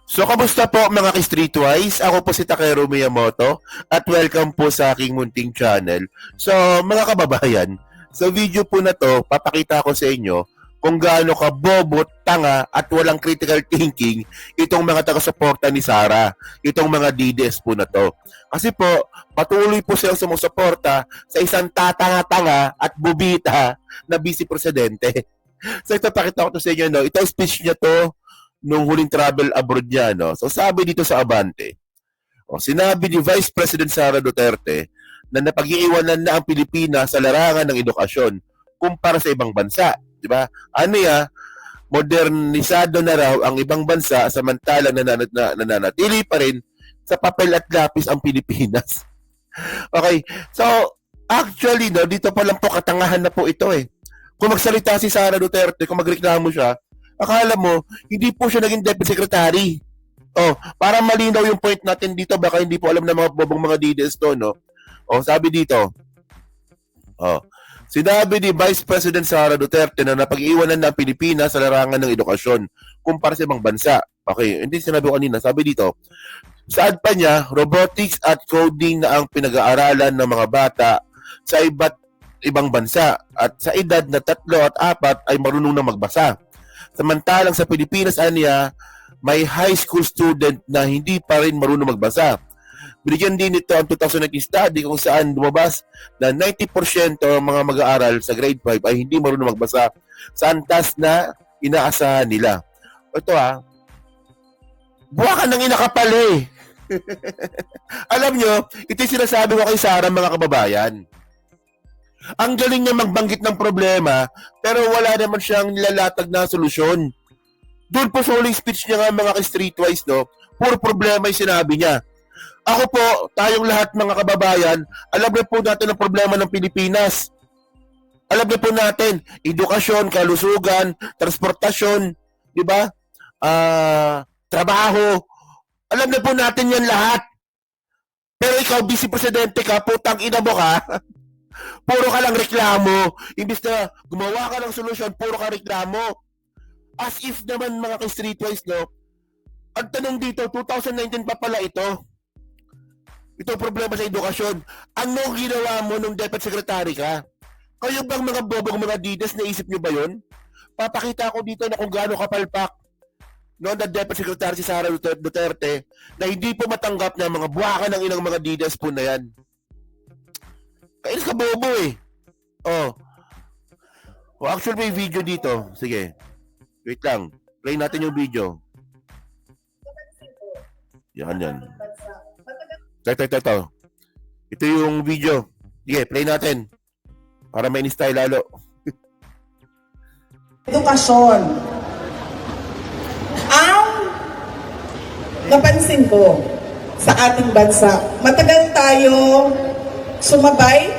So, kamusta po mga ka-Streetwise? Ako po si Takeru Miyamoto at welcome po sa aking munting channel. So, mga kababayan, sa video po na to, papakita ko sa inyo kung gaano ka bobo, tanga at walang critical thinking itong mga taga-suporta ni Sara, itong mga DDS po na to. Kasi po, patuloy po silang sumusuporta sa isang tatanga-tanga at bubita na vice presidente. So, ito pakita ko to sa inyo, no? Ito speech niya to nung huling travel abroad niya, no? So sabi dito sa Abante, sinabi ni Vice President Sara Duterte na napag-iiwanan na ang Pilipinas sa larangan ng edukasyon kumpara sa ibang bansa, di ba? Ano ya, modernisado na raw ang ibang bansa samantalang nananatili pa rin sa papel at lapis ang Pilipinas. Okay, so actually, no, dito pa lang po katangahan na po ito eh. Kung magsalita si Sara Duterte, kung magreklamo siya, akala mo, hindi po siya naging deputy secretary. Para malinaw yung point natin dito, baka hindi po alam ng mga bobong mga DDS to, no? Sabi dito, sinabi ni Vice President Sara Duterte na napag-iwanan ng Pilipinas sa larangan ng edukasyon kumpara sa ibang bansa. Okay, hindi sinabi ko kanina. Sabi dito, saan pa niya, robotics at coding na ang pinag-aaralan ng mga bata sa iba't ibang bansa at sa edad na 3 at 4 ay marunong na magbasa. Samantalang sa Pilipinas, aniya, may high school student na hindi pa rin marunong magbasa. Binigyan din ito ang 2019 study kung saan lumabas na 90% ng mga mag-aaral sa grade 5 ay hindi marunong magbasa sa antas na inaasahan nila. Ito buha ka nang inakapal eh. Alam nyo, ito yung sinasabi ko kay Sara, mga kababayan. Ang galing niya magbanggit ng problema, pero wala naman siyang nilalatag na solusyon. Doon po sa huling speech niya nga, mga ka-Streetwise, no, puro problema yung sinabi niya. Ako po, tayong lahat mga kababayan, alam na po natin ang problema ng Pilipinas. Alam na po natin, edukasyon, kalusugan, transportasyon, di ba? Trabaho. Alam na po natin yan lahat. Pero ikaw, vice presidente ka, putang ina mo ka. Puro ka lang reklamo. Imbis na gumawa ka ng solusyon, puro ka reklamo. As if naman mga ka-Streetwise, no? Ang tanong dito, 2019 pa pala ito. Ito problema sa edukasyon. Ano ginawa mo nung Deputy Secretary ka? Kayo bang mga bobong mga dides, naisip nyo ba yun? Papakita ko dito na kung gaano kapalpak noon na Deputy Secretary si Sara Duterte na hindi po matanggap na mga buwakan ng ilang mga dides po na yan. Kainis ka bobo eh. Actually may video dito. Sige. Wait lang. Play natin yung video. Yan. Ito. Ito yung video. Sige, play natin. Para mainis tayo lalo. Edukasyon. Ang napansin ko sa ating bansa, matagal tayo sumabay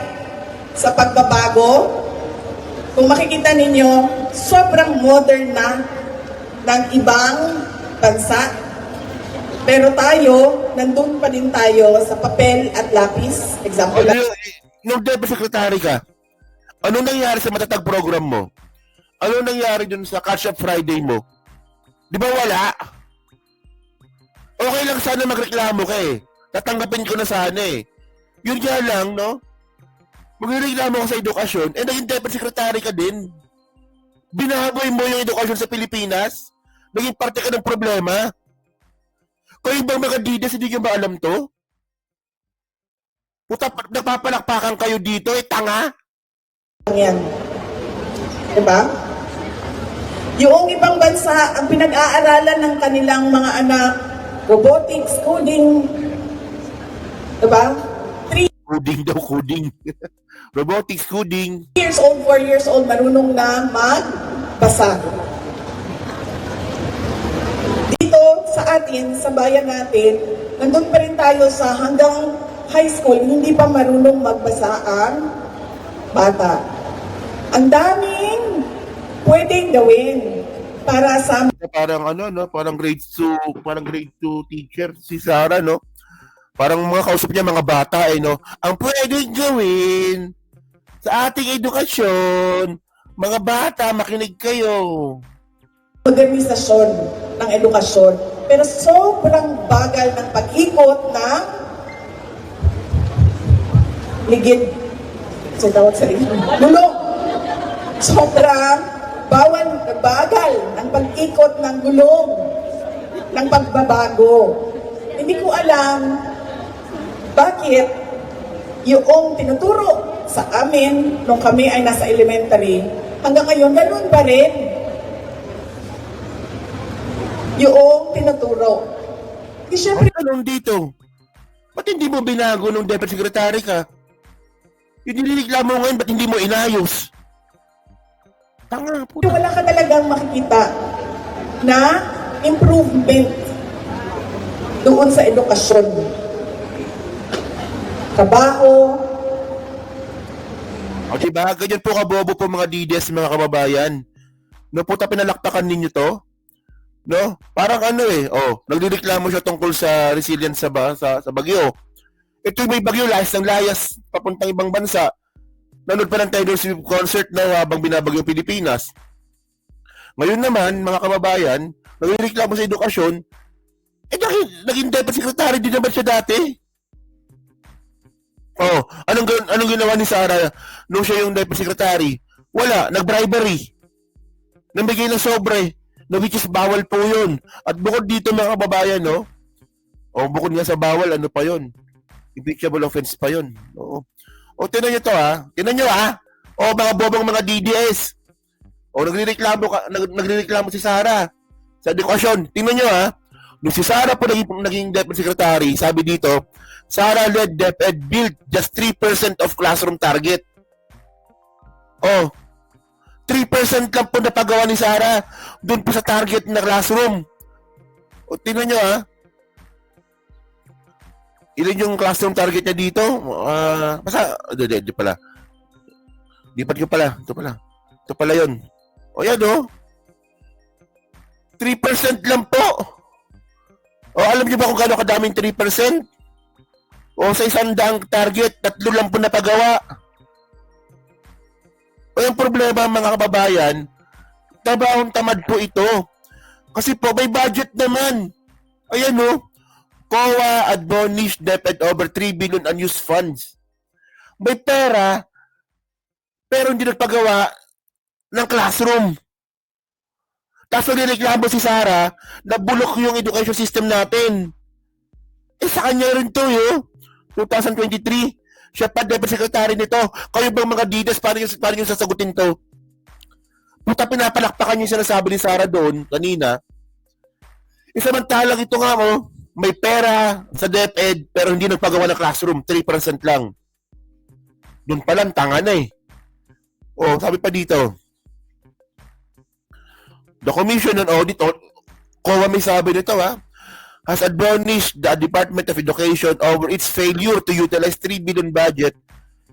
sa pagbabago. Kung makikita ninyo, sobrang modern na ng ibang bansa. Pero tayo, nandun pa din tayo sa papel at lapis. Example lang. Nung Deputy Secretary ka, anong nangyari sa matatag program mo? Anong nangyari dun sa Catch Up Friday mo? Di ba wala? Okay lang sana magreklamo ka eh. Tatanggapin ko na sana eh. Yun nga lang, no? Magreklamo ka sa edukasyon, naging Deputy Secretary ka din. Binaboy mo yung edukasyon sa Pilipinas? Naging parte ka ng problema? Kayo bang mga dides, hindi nyo ba alam to? Puta, napapalakpakan kayo dito, tanga? Yan. Diba? Yung ibang bansa, ang pinag-aaralan ng kanilang mga anak, robotics, coding, diba? Coding. Robotics, coding. 3 years old, 4 years old, marunong na magbasa. Dito sa atin, sa bayan natin, nandun pa rin tayo sa hanggang high school, hindi pa marunong magbasa ang bata. Ang daming pwedeng gawin para sa... Parang parang grade 2 teacher si Sara, no? Parang mga kausap niya mga bata no? Ang pwedeng gawin sa ating edukasyon, mga bata, makinig kayo. Modernisasyon ng edukasyon. Pero sobrang bagal ng pag-ikot ng ligid. Sa tawag sa gulong. Sobrang bagal ng pag-ikot ng gulong ng pagbabago. Hindi ko alam bakit yung tinuturo sa amin nung kami ay nasa elementary, hanggang ngayon, ganun pa rin. Yung tinuturo. Di syempre, Ang tanong dito, ba't hindi mo binago nung Deputy Secretary ka? Yung nilireklamo ngayon, ba't hindi mo inayos? Tanga po. wala ka talagang makikita na improvement doon sa edukasyon. Trabaho, O diba, ganyan po kabobo po mga DDS mga kababayan. No, puta pinalaktakan ninyo to. No? Parang ano nagdireklamo siya tungkol sa resilience sa bagyo. Ito may bagyo, layas ng layas, papuntang ibang bansa. Nanood pa ng Taylor Swift concert na habang binabagyo Pilipinas. Ngayon naman, mga kababayan, nagdireklamo sa edukasyon, naging Deputy Secretary din naman siya dati. Oh, anong ginawa ni Sara nung siya yung Deputy Secretary? Wala, nag-bribery. Namigay ng sobre, na which is bawal po yun. At bukod dito mga kababayan, no? Bukod nga sa bawal, ano pa yun? Impeachable offense pa yun. Oo. Tinan nyo to Tinan nyo mga bobong mga DDS. Nagrereklamo si Sara sa edukasyon. Tingnan nyo nung si Sara po naging Deputy Secretary, sabi dito, Sara-led DepEd built just 3% of classroom target. 3% lang po napagawa ni Sara doon po sa target na classroom. Tingnan nyo ilan yung classroom target niya dito? Di pala. Ito pala yun. Yan 3% lang po. Alam niyo ba kung gaano kadaming 3%? Sa 100 target, 3 lang po napagawa. Yung problema mga kababayan, tabahong tamad po ito. Kasi po may budget naman. Ayan COA admonished DepEd over 3 billion unused funds. May pera, pero hindi nagpagawa ng classroom. Tapos nagreklamo si Sara na bulok yung education system natin. Sa kanya rin to 2023. Siya pa Deputy Secretary nito. Kayo bang mga DDS, paano yung sasagutin to? Puta, pinapalakpakan yung sinasabi ni Sara doon kanina. Samantalang ito nga may pera sa DepEd pero hindi nagpagawa ng classroom, 3% lang. Doon pa lang, tanga na sabi pa dito, the Commission on Audit, COA may sabi nito has admonished the Department of Education over its failure to utilize 3 billion budget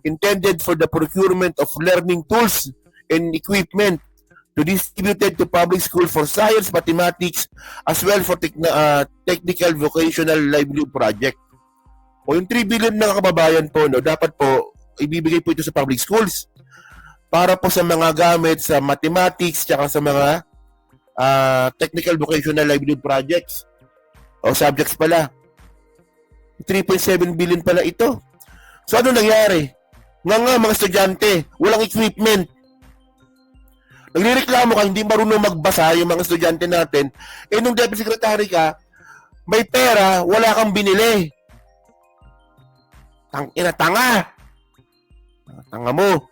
intended for the procurement of learning tools and equipment to distributed to public school for science, mathematics, as well for technical vocational livelihood project. Yung 3 billion na kababayan po, dapat po ibibigay po ito sa public schools para po sa mga gamit sa mathematics tsaka sa mga technical vocational livelihood projects. Subjects pala. 3.7 billion pala ito. So ano nangyari? Mga estudyante, walang equipment. Nagrereklamo ka, hindi marunong magbasa yung mga estudyante natin. Nung Deputy Secretary ka, may pera, wala kang binili. Tanga. Tanga mo.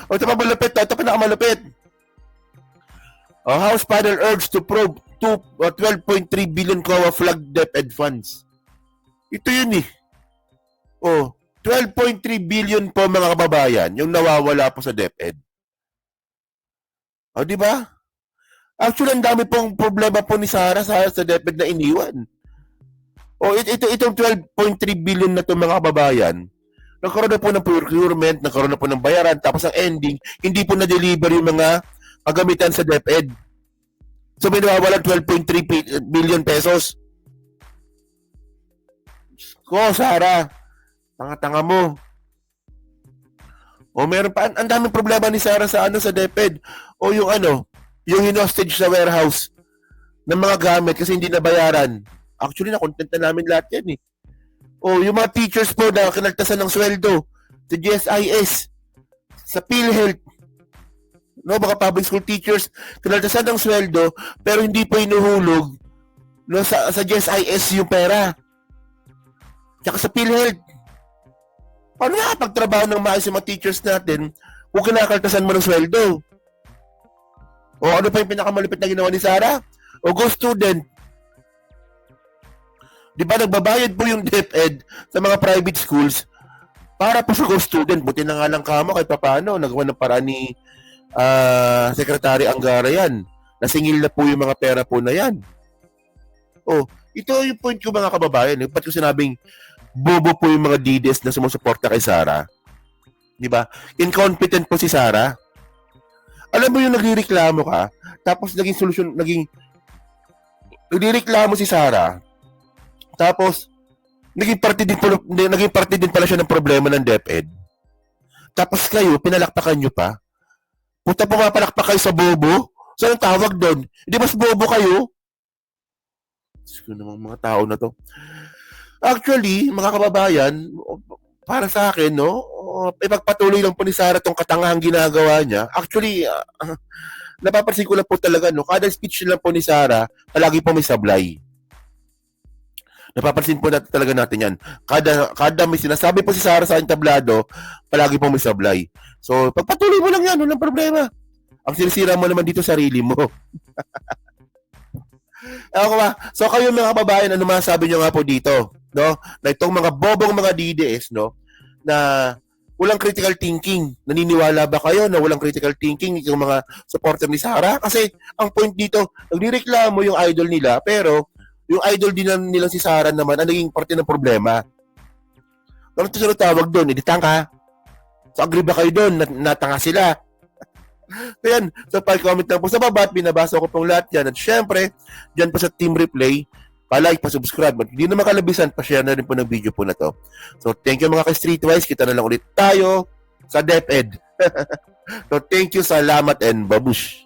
Ito pa malapit. Ito pa nakamalapit. House panel urged to probe 12.3 billion COA flag DepEd funds. Ito yun 12.3 billion po mga kababayan yung nawawala po sa DepEd. Di ba? Actually, ang dami pong problema po ni Sara sa DepEd na iniwan. Itong 12.3 billion na to mga kababayan, nagkaroon na po ng procurement, nagkaroon na po ng bayaran, tapos ang ending, hindi po na-deliver yung mga kagamitan sa DepEd. So may nawawalan 12.3 billion pesos. Sara, tanga-tanga mo. Meron pa, ang daming problema ni Sara sa DepEd. Yung hinostage sa warehouse. ng mga gamit kasi hindi nabayaran. Actually, na-content na namin lahat yan eh. O, yung mga teachers po na kinaltasan ng sweldo sa GSIS, sa PhilHealth, no, mga public school teachers, kinaltasan ng sweldo, pero hindi po inuhulog no, sa GSIS yung pera. Tsaka sa PhilHealth. Paano nakapagtrabaho ng maayos yung mga teachers natin kung kinakaltasan mo ng sweldo? O ano pa yung pinakamalupit na ginawa ni Sara? O go student. Di ba nagbabayad po yung DepEd sa mga private schools para po sa go student? Buti na nga lang kamo kahit paano. Nagawa ng paraan ni Secretary Angara yan. Nasingil na po yung mga pera po na yan. O, ito yung point ko mga kababayan. Ba't ko sinabing bobo po yung mga DDS na sumusuporta kay Sara? Di ba? Incompetent po si Sara. Alam mo yung nagrereklamo ka, tapos nagrereklamo si Sara, tapos naging parte din pala siya ng problema ng DepEd. Tapos kayo, pinalakpakan nyo pa. Puta, pumapalakpak kayo sa bobo? Saan ang tawag doon? Hindi mas bobo kayo? Sige namang mga tao na to. Actually, mga kababayan, para sa akin, no, ipagpatuloy lang po ni Sara tong katangahang ginagawa niya. Actually, napapansin ko lang po talaga, no, kada speech lang po ni Sara, palagi po may sablay. Napapansin po natin talaga natin yan. Kada may sinasabi po si Sara sa entablado, palagi po may sablay. So, pagpatuloy mo lang yan, walang problema. Ang sinisira mo naman dito sarili mo. So, kayo mga kababayan, ano masasabi nyo nga po dito? No? Na itong mga bobong mga DDS, no, na walang critical thinking. Naniniwala ba kayo na walang critical thinking yung mga supporter ni Sara? Kasi ang point dito, nagdireklamo yung idol nila, pero yung idol din nilang si Sara naman ang naging parte ng problema. Ano ito sila tawag doon? Editang ka? So, agree ba kayo doon? Natanga sila. So, yan. So, pa-comment lang po sa baba at binabasa ko pong lahat yan. At syempre, dyan po sa Team Replay, pa-like, pa-subscribe. At hindi na makalabisan, pa-share na rin po ng video po na to. So, thank you mga ka-Streetwise. Kita na lang ulit tayo sa DepEd. So, thank you, salamat, and babush.